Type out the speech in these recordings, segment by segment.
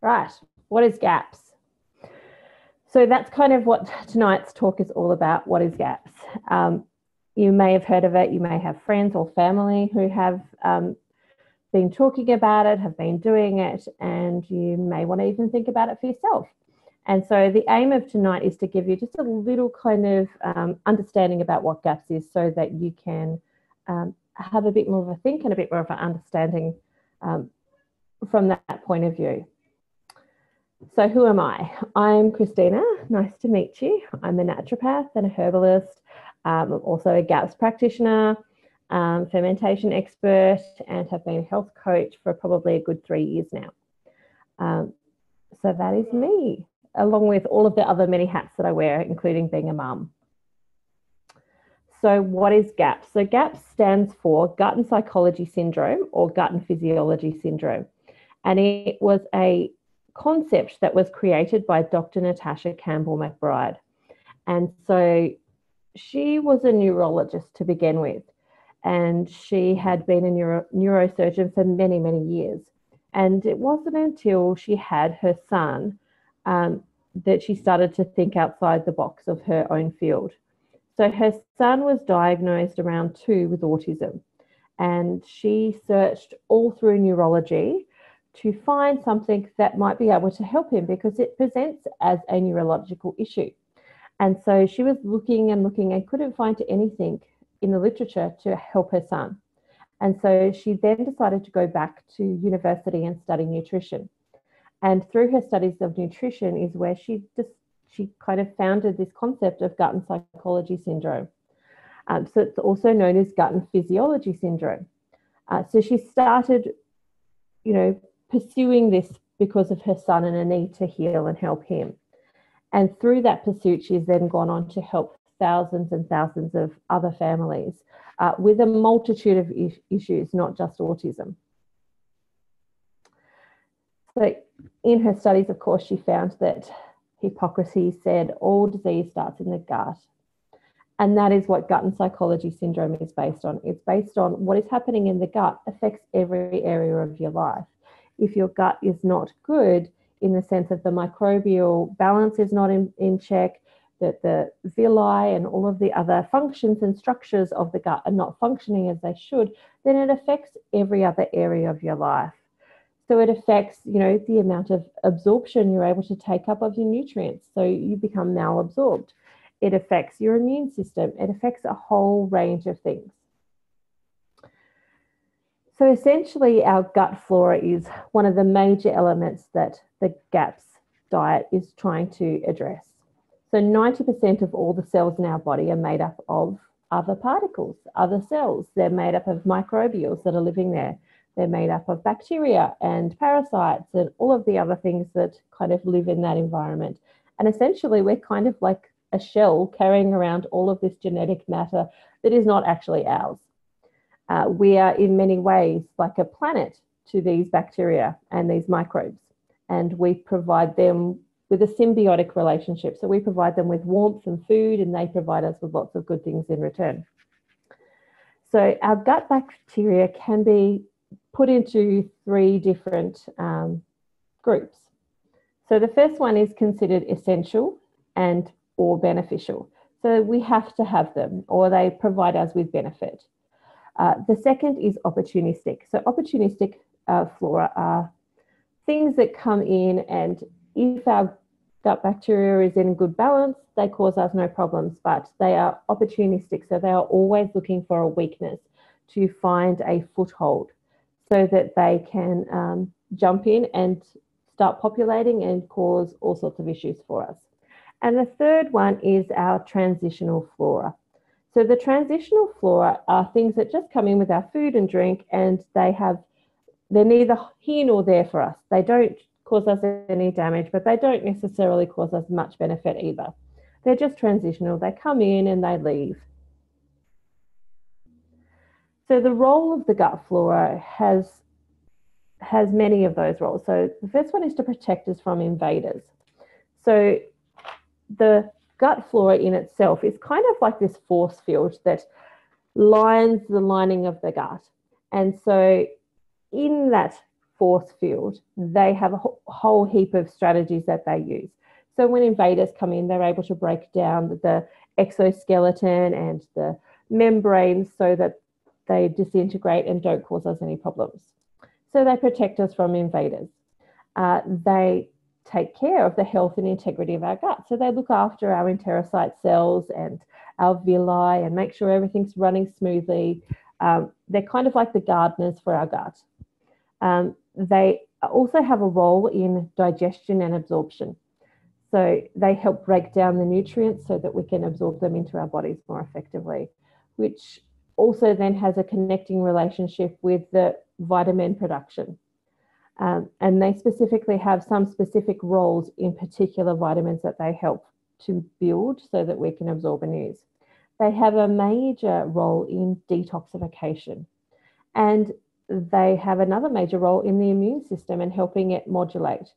Right, what is GAPS? So that's kind of what tonight's talk is all about. What is GAPS? You may have heard of it. You may have friends or family who have been talking about it, have been doing it, and you may want to even think about it for yourself. And so the aim of tonight is to give you just a little kind of understanding about what GAPS is so that you can have a bit more of a think and a bit more of an understanding from that point of view. So who am I? I'm Christina. Nice to meet you. I'm a naturopath and a herbalist. I'm also a GAPS practitioner, fermentation expert, and have been a health coach for probably a good 3 years now. So that is me, along with all of the other many hats that I wear, including being a mum. So what is GAPS? So GAPS stands for Gut and Psychology Syndrome or Gut and Physiology Syndrome. And it was a concept that was created by Dr. Natasha Campbell McBride. And so she was a neurologist to begin with, and she had been a neurosurgeon for many, many years. And it wasn't until she had her son that she started to think outside the box of her own field. So her son was diagnosed around 2 with autism, and she searched all through neurology to find something that might be able to help him because it presents as a neurological issue. And so she was looking and looking and couldn't find anything in the literature to help her son. And so she then decided to go back to university and study nutrition. And through her studies of nutrition is where she kind of founded this concept of gut and psychology syndrome. So it's also known as gut and physiology syndrome. So she started, pursuing this because of her son and a need to heal and help him. And through that pursuit, she's then gone on to help thousands and thousands of other families with a multitude of issues, not just autism. So in her studies, of course, she found that Hippocrates said all disease starts in the gut. And that is what gut and psychology syndrome is based on. It's based on what is happening in the gut affects every area of your life. If your gut is not good, in the sense of the microbial balance is not in check, that the villi and all of the other functions and structures of the gut are not functioning as they should, then it affects every other area of your life. So it affects, the amount of absorption you're able to take up of your nutrients. So you become malabsorbed. It affects your immune system. It affects a whole range of things. So essentially, our gut flora is one of the major elements that the GAPS diet is trying to address. So 90% of all the cells in our body are made up of other particles, other cells. They're made up of microbials that are living there. They're made up of bacteria and parasites and all of the other things that kind of live in that environment. And essentially, we're kind of like a shell carrying around all of this genetic matter that is not actually ours. We are in many ways like a planet to these bacteria and these microbes, and we provide them with a symbiotic relationship. So we provide them with warmth and food, and they provide us with lots of good things in return. So our gut bacteria can be put into 3 different groups. So the first one is considered essential and or beneficial. So we have to have them, or they provide us with benefit. The second is opportunistic. So opportunistic flora are things that come in, and if our gut bacteria is in good balance, they cause us no problems, but they are opportunistic. So they are always looking for a weakness to find a foothold so that they can jump in and start populating and cause all sorts of issues for us. And the third one is our transitional flora. So the transitional flora are things that just come in with our food and drink, and they're neither here nor there for us. They don't cause us any damage, but they don't necessarily cause us much benefit either. They're just transitional. They come in and they leave. So the role of the gut flora has many of those roles. So the first one is to protect us from invaders. So the gut flora in itself is kind of like this force field that lines the lining of the gut. And so in that force field, they have a whole heap of strategies that they use. So when invaders come in, they're able to break down the exoskeleton and the membranes so that they disintegrate and don't cause us any problems. So they protect us from invaders. They take care of the health and integrity of our gut. So they look after our enterocyte cells and our villi and make sure everything's running smoothly. They're kind of like the gardeners for our gut. They also have a role in digestion and absorption. So they help break down the nutrients so that we can absorb them into our bodies more effectively, which also then has a connecting relationship with the vitamin production. And they specifically have some specific roles in particular vitamins that they help to build so that we can absorb and use. They have a major role in detoxification, and they have another major role in the immune system and helping it modulate.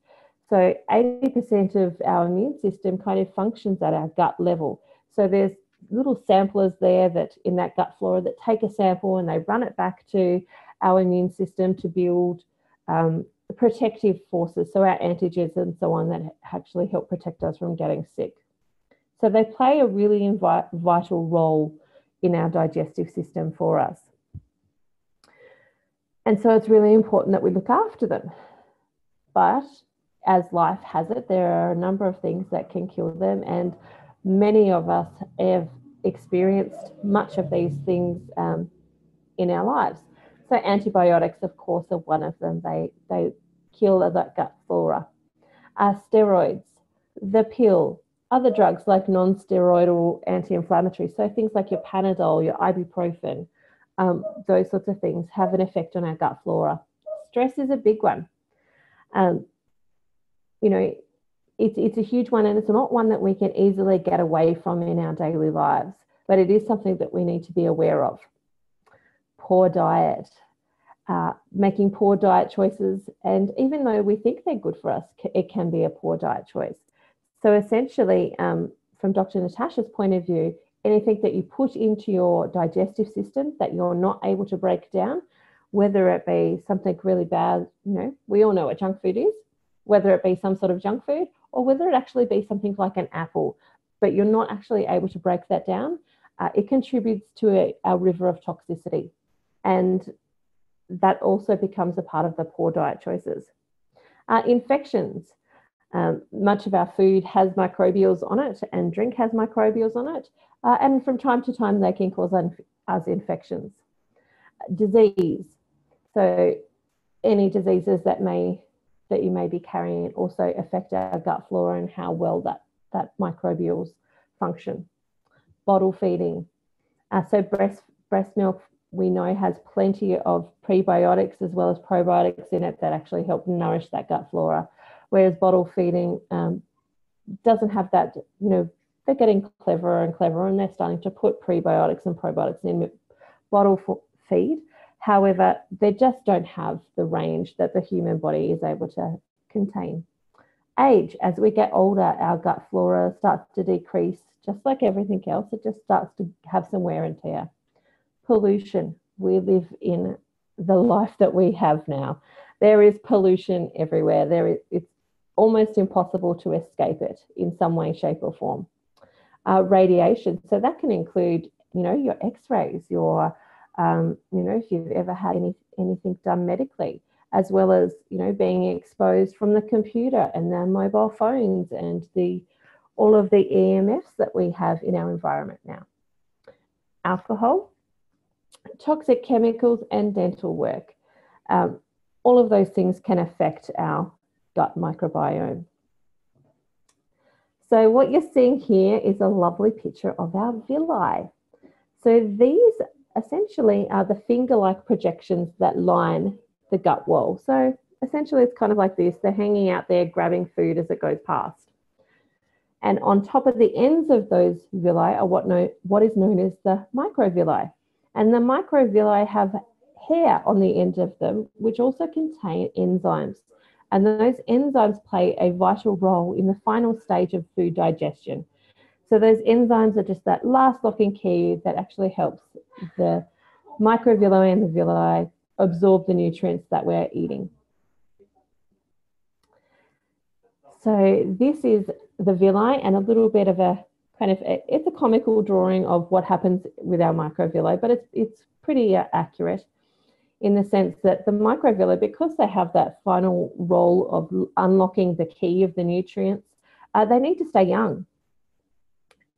So 80% of our immune system kind of functions at our gut level. So there's little samplers there that in that gut flora that take a sample and they run it back to our immune system to build protective forces, so our antigens and so on, that actually help protect us from getting sick. So they play a really vital role in our digestive system for us. And so it's really important that we look after them. But as life has it, there are a number of things that can kill them, and many of us have experienced much of these things in our lives. So antibiotics, of course, are one of them. They kill that gut flora. Steroids, the pill, other drugs like non-steroidal anti-inflammatory, so things like your Panadol, your ibuprofen, those sorts of things have an effect on our gut flora. Stress is a big one. You know, it's a huge one, and it's not one that we can easily get away from in our daily lives, but it is something that we need to be aware of. Poor diet, making poor diet choices, and even though we think they're good for us, it can be a poor diet choice. So essentially, from Dr. Natasha's point of view, anything that you put into your digestive system that you're not able to break down, whether it be something really bad, you know, we all know what junk food is, whether it be some sort of junk food, or whether it actually be something like an apple, but you're not actually able to break that down, it contributes to a river of toxicity. And that also becomes a part of the poor diet choices. Infections. Much of our food has microbials on it, and drink has microbials on it. And from time to time, they can cause us infections. Disease. So any diseases that you may be carrying also affect our gut flora and how well that microbials function. Bottle feeding. So breast milk, we know, has plenty of prebiotics as well as probiotics in it that actually help nourish that gut flora. Whereas bottle feeding doesn't have that, you know, they're getting cleverer and cleverer, and they're starting to put prebiotics and probiotics in bottle feed. However, they just don't have the range that the human body is able to contain. Age, as we get older, our gut flora starts to decrease, just like everything else. It just starts to have some wear and tear. Pollution. We live in the life that we have now. There is pollution everywhere. It's almost impossible to escape it in some way, shape, or form. Radiation. So that can include, you know, your X-rays, your you know, if you've ever had anything done medically, as well as, you know, being exposed from the computer and the mobile phones and all of the EMFs that we have in our environment now. Alcohol, toxic chemicals, and dental work. All of those things can affect our gut microbiome. So what you're seeing here is a lovely picture of our villi. So these essentially are the finger-like projections that line the gut wall. So essentially it's kind of like this. They're hanging out there grabbing food as it goes past. And on top of the ends of those villi are what is known as the microvilli. And the microvilli have hair on the end of them, which also contain enzymes. And those enzymes play a vital role in the final stage of food digestion. So those enzymes are just that last lock and key that actually helps the microvilli and the villi absorb the nutrients that we're eating. So this is the villi, and a little bit of a kind of, it's a comical drawing of what happens with our microvilli, but it's pretty accurate in the sense that the microvilli, because they have that final role of unlocking the key of the nutrients, they need to stay young.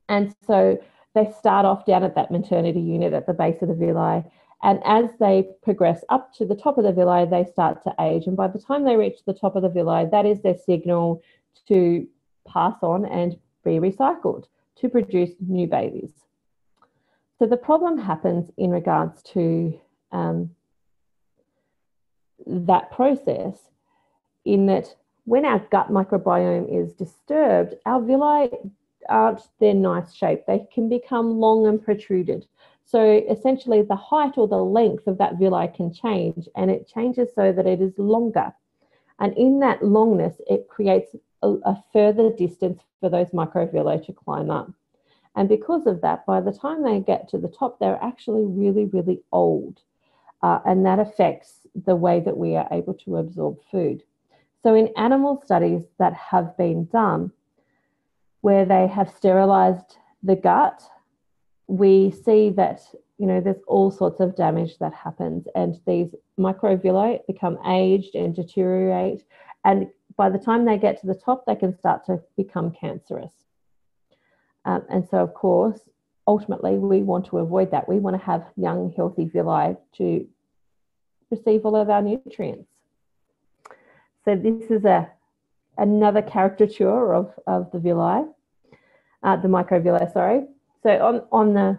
And so they start off down at that maternity unit at the base of the villi. And as they progress up to the top of the villi, they start to age. And by the time they reach the top of the villi, that is their signal to pass on and be recycled to produce new babies. So the problem happens in regards to that process, in that when our gut microbiome is disturbed, our villi aren't their nice shape. They can become long and protruded. So essentially the height or the length of that villi can change, and it changes so that it is longer. And in that longness, it creates a further distance for those microvilli to climb up. And because of that, by the time they get to the top, they're actually really, really old. And that affects the way that we are able to absorb food. So in animal studies that have been done, where they have sterilized the gut, we see that, you know, there's all sorts of damage that happens, and these microvilli become aged and deteriorate. And by the time they get to the top, they can start to become cancerous. And so, of course, ultimately, we want to avoid that. We want to have young, healthy villi to receive all of our nutrients. So this is another caricature of the villi, the microvilli, sorry. So on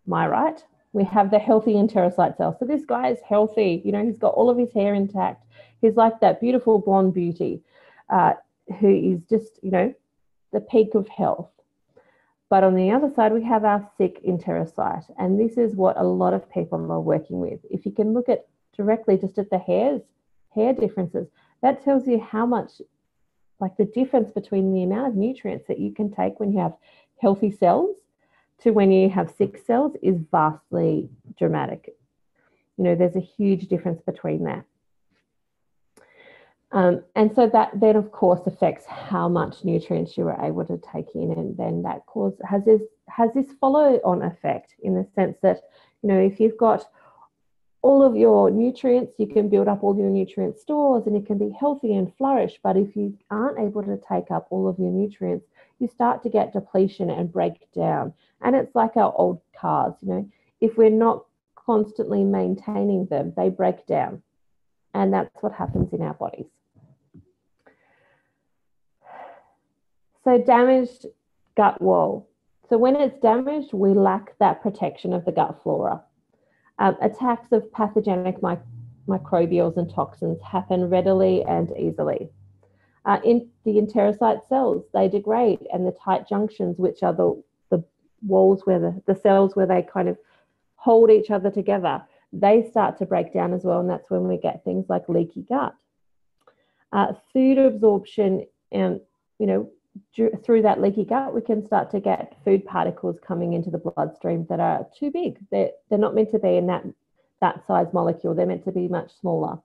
my right, we have the healthy enterocyte cell. So this guy is healthy. You know, he's got all of his hair intact. He's like that beautiful blonde beauty who is just, you know, the peak of health. But on the other side, we have our sick enterocyte. And this is what a lot of people are working with. If you can look at directly just at the hair differences, that tells you how much, like the difference between the amount of nutrients that you can take when you have healthy cells to when you have sick cells is vastly dramatic. You know, there's a huge difference between that. And so that then, of course, affects how much nutrients you are able to take in, and then that has this follow-on effect in the sense that, you know, if you've got all of your nutrients, you can build up all your nutrient stores and it can be healthy and flourish. But if you aren't able to take up all of your nutrients, you start to get depletion and break down. And it's like our old cars, you know, if we're not constantly maintaining them, they break down. And that's what happens in our bodies. So damaged gut wall. So when it's damaged, we lack that protection of the gut flora. Attacks of pathogenic microbials and toxins happen readily and easily. In the enterocyte cells, they degrade, and the tight junctions, which are the walls where the cells where they kind of hold each other together, they start to break down as well, and that's when we get things like leaky gut. Food absorption, and you know, through that leaky gut, we can start to get food particles coming into the bloodstream that are too big. They're not meant to be in that size molecule. They're meant to be much smaller.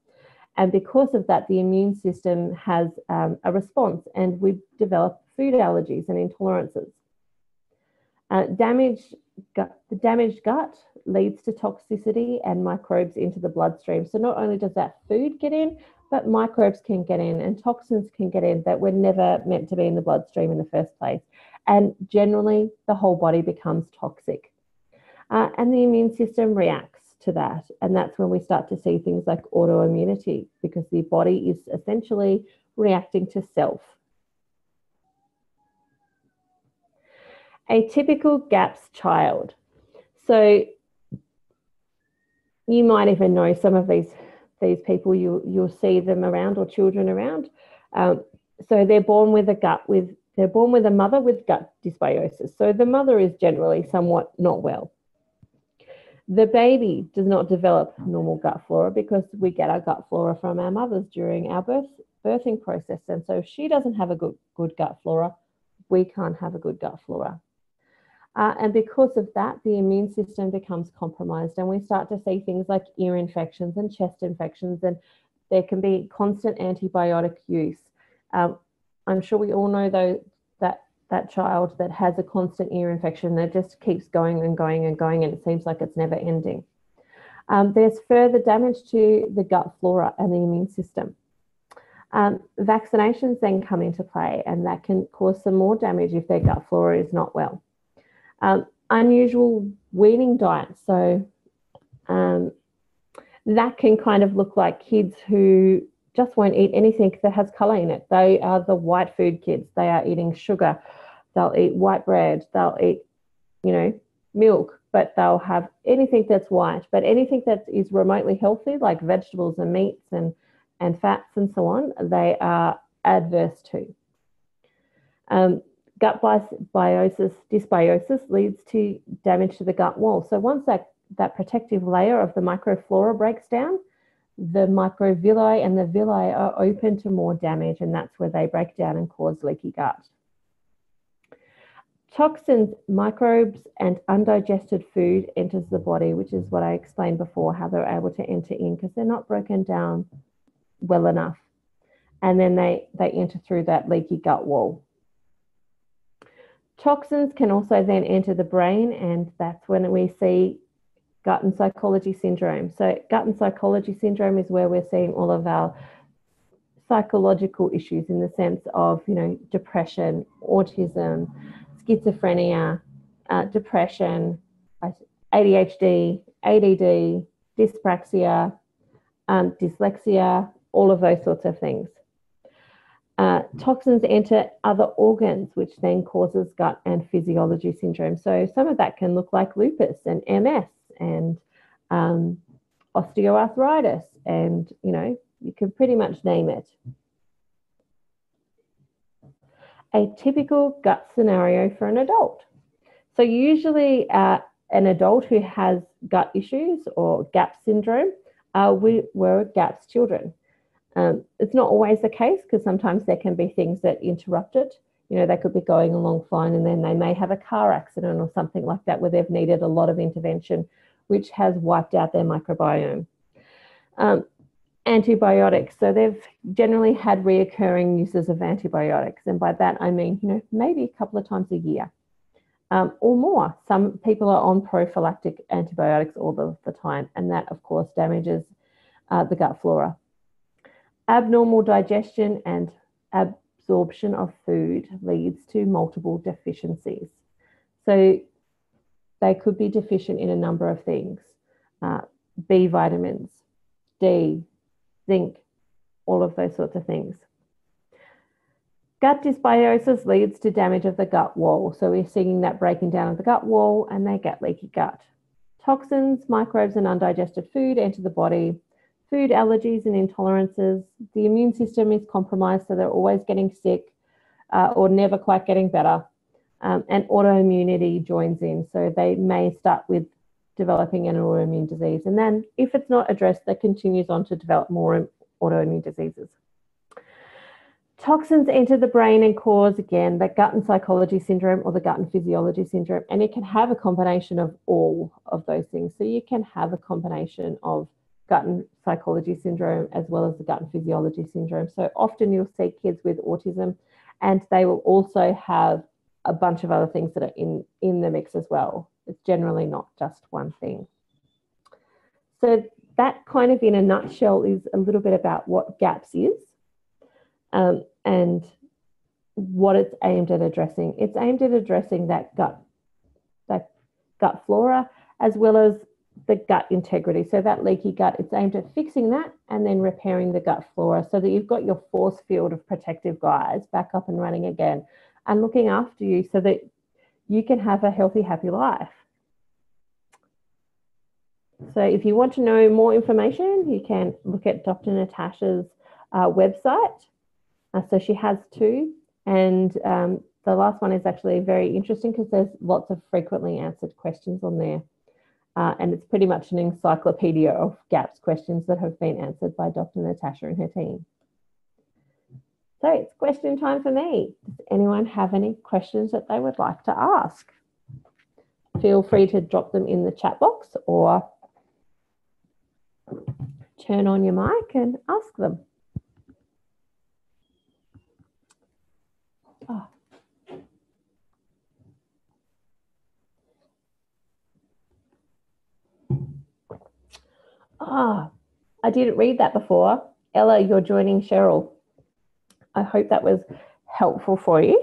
And because of that, the immune system has a response, and we develop food allergies and intolerances. The damaged gut leads to toxicity and microbes into the bloodstream. So not only does that food get in, but microbes can get in and toxins can get in that were never meant to be in the bloodstream in the first place. And generally, the whole body becomes toxic. And the immune system reacts to that. And that's when we start to see things like autoimmunity, because the body is essentially reacting to self. A typical GAPS child. So you might even know some of these people, you'll see them around, or children around. So they're born with a mother with gut dysbiosis. So the mother is generally somewhat not well. The baby does not develop normal gut flora because we get our gut flora from our mothers during our birthing process. And so if she doesn't have a good gut flora, we can't have a good gut flora. And because of that, the immune system becomes compromised, and we start to see things like ear infections and chest infections, and there can be constant antibiotic use. I'm sure we all know though that child that has a constant ear infection that just keeps going and going and going, and it seems like it's never ending. There's further damage to the gut flora and the immune system. Vaccinations then come into play, and that can cause some more damage if their gut flora is not well. Unusual weaning diets. So that can kind of look like kids who just won't eat anything that has colour in it. They are the white food kids. They are eating sugar. They'll eat white bread. They'll eat, milk, but they'll have anything that's white. But anything that is remotely healthy, like vegetables and meats and fats and so on, they are adverse to. Gut dysbiosis leads to damage to the gut wall. So once that protective layer of the microflora breaks down, the microvilli and the villi are open to more damage, and that's where they break down and cause leaky gut. Toxins, microbes, and undigested food enters the body, which is what I explained before, how they're able to enter in because they're not broken down well enough. And then they enter through that leaky gut wall. Toxins can also then enter the brain, and that's when we see gut and psychology syndrome. So gut and psychology syndrome is where we're seeing all of our psychological issues in the sense of, depression, autism, schizophrenia, depression, ADHD, ADD, dyspraxia, dyslexia, all of those sorts of things. Toxins enter other organs, which then causes gut and physiology syndrome. So some of that can look like lupus and MS and osteoarthritis, and you can pretty much name it. A typical gut scenario for an adult. So usually an adult who has gut issues or GAP syndrome, were GAPS children. It's not always the case because sometimes there can be things that interrupt it. They could be going along fine and then they may have a car accident or something like that where they've needed a lot of intervention, which has wiped out their microbiome. Antibiotics. So they've generally had reoccurring uses of antibiotics. And by that, I mean, maybe a couple of times a year or more. Some people are on prophylactic antibiotics all the time. And that, of course, damages the gut flora. Abnormal digestion and absorption of food leads to multiple deficiencies. So they could be deficient in a number of things. B vitamins, D, zinc, all of those sorts of things. Gut dysbiosis leads to damage of the gut wall. So we're seeing that breaking down of the gut wall and they get leaky gut. Toxins, microbes, and undigested food enter the body. Food allergies and intolerances. The immune system is compromised, so they're always getting sick or never quite getting better. And autoimmunity joins in. So they may start with developing an autoimmune disease. And then if it's not addressed, that continues on to develop more autoimmune diseases. Toxins enter the brain and cause, again, the gut and psychology syndrome or the gut and physiology syndrome. And it can have a combination of all of those things. So you can have a combination of gut and psychology syndrome as well as the gut and physiology syndrome. So often you'll see kids with autism and they will also have a bunch of other things that are in the mix as well. It's generally not just one thing. So that kind of in a nutshell is a little bit about what GAPS is and what it's aimed at addressing. It's aimed at addressing that gut flora as well as the gut integrity. So that leaky gut, it's aimed at fixing that and then repairing the gut flora so that you've got your force field of protective guys back up and running again and looking after you so that you can have a healthy, happy life. So if you want to know more information, you can look at Dr. Natasha's website. So she has two. And the last one is actually very interesting because there's lots of frequently answered questions on there. And it's pretty much an encyclopedia of GAPS questions that have been answered by Dr. Natasha and her team. So it's question time for me. Does anyone have any questions that they would like to ask? Feel free to drop them in the chat box or turn on your mic and ask them. Oh. Ah, I didn't read that before. Ella, you're joining Cheryl. I hope that was helpful for you,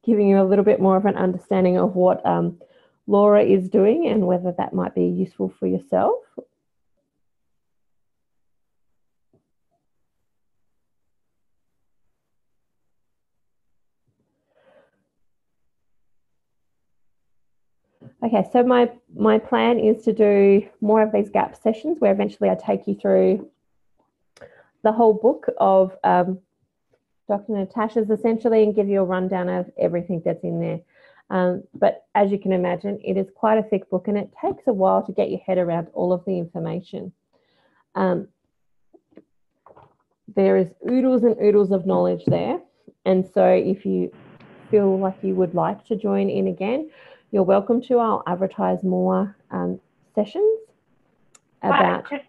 giving you a little bit more of an understanding of what Laura is doing and whether that might be useful for yourself. Okay, so my plan is to do more of these GAP sessions where eventually I take you through the whole book of Dr. Natasha's essentially and give you a rundown of everything that's in there. But as you can imagine, it is quite a thick book and it takes a while to get your head around all of the information. There is oodles and oodles of knowledge there. And so if you feel like you would like to join in again, you're welcome to. I'll advertise more sessions about... Hi,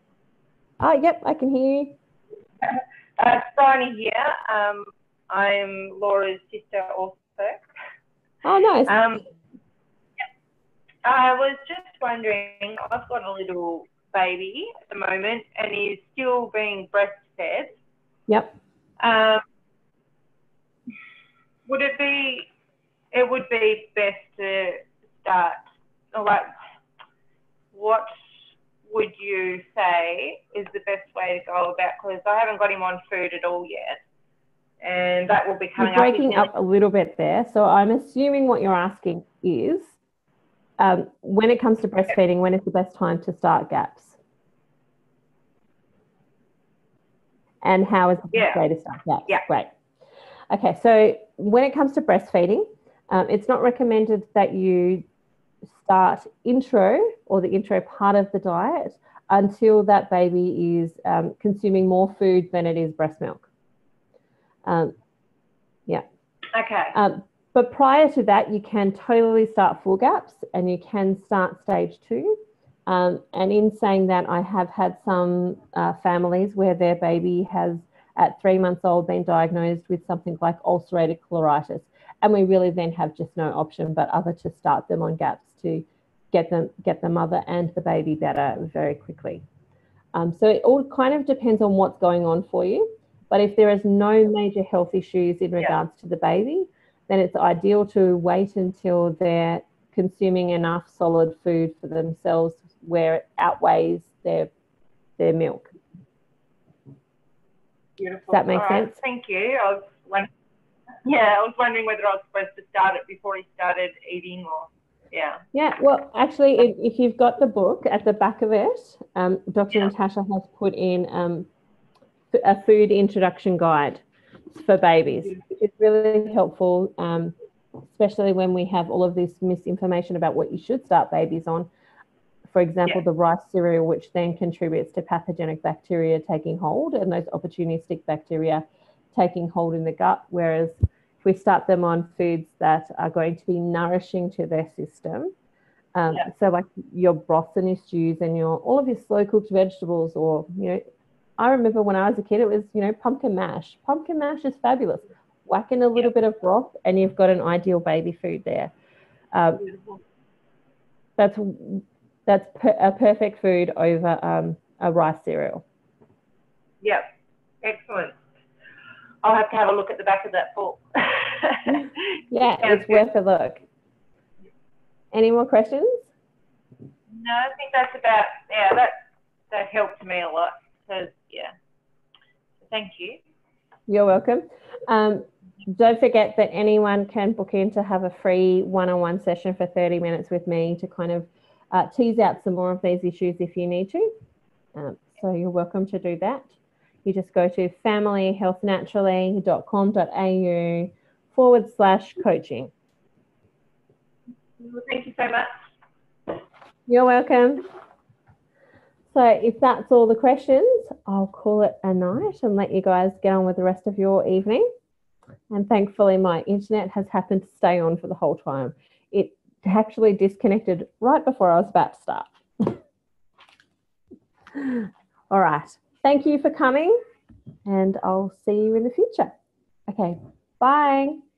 oh, yep, I can hear you. It's Bryony here. I'm Laura's sister also. Oh, nice. I was just wondering, I've got a little baby at the moment and he's still being breastfed. Yep. It would be best to start, like, what would you say is the best way to go about, because I haven't got him on food at all yet, and that will be coming up. You're breaking up a little bit there, so I'm assuming what you're asking is, when it comes to breastfeeding, when is the best time to start GAPS? And how is the best way to start GAPS? Yeah. Great. Okay, so when it comes to breastfeeding, it's not recommended that you start intro or the intro part of the diet until that baby is consuming more food than it is breast milk. Yeah. Okay. But prior to that, you can totally start full GAPS and you can start stage 2. And in saying that, I have had some families where their baby has, at 3 months old, been diagnosed with something like ulcerative colitis. And we really then have just no option but other to start them on GAPS to get the mother and the baby better very quickly. So it all kind of depends on what's going on for you. But if there is no major health issues in regards to the baby, then it's ideal to wait until they're consuming enough solid food for themselves where it outweighs their milk. Beautiful. Does that make sense? Thank you. I was wondering whether I was supposed to start it before he started eating or, yeah. Yeah, well, actually, if you've got the book at the back of it, Dr. Natasha has put in a food introduction guide for babies, which is really helpful, especially when we have all of this misinformation about what you should start babies on. For example, the rice cereal, which then contributes to pathogenic bacteria taking hold and those opportunistic bacteria taking hold in the gut, whereas if we start them on foods that are going to be nourishing to their system, so like your broths and your stews and all of your slow cooked vegetables, or, I remember when I was a kid, it was, pumpkin mash. Pumpkin mash is fabulous. Whack in a little bit of broth and you've got an ideal baby food there. That's a perfect food over a rice cereal. Yep, excellent. I'll have to have a look at the back of that book. Yeah, it's worth a look. Any more questions? No, I think that's about, that helped me a lot. So, thank you. You're welcome. Don't forget that anyone can book in to have a free one-on-one session for 30 minutes with me to kind of tease out some more of these issues if you need to. So you're welcome to do that. You just go to familyhealthnaturally.com.au/coaching. Well, thank you so much. You're welcome. So if that's all the questions, I'll call it a night and let you guys get on with the rest of your evening. And thankfully, my internet has happened to stay on for the whole time. It actually disconnected right before I was about to start. All right. Thank you for coming, and I'll see you in the future. Okay. Bye.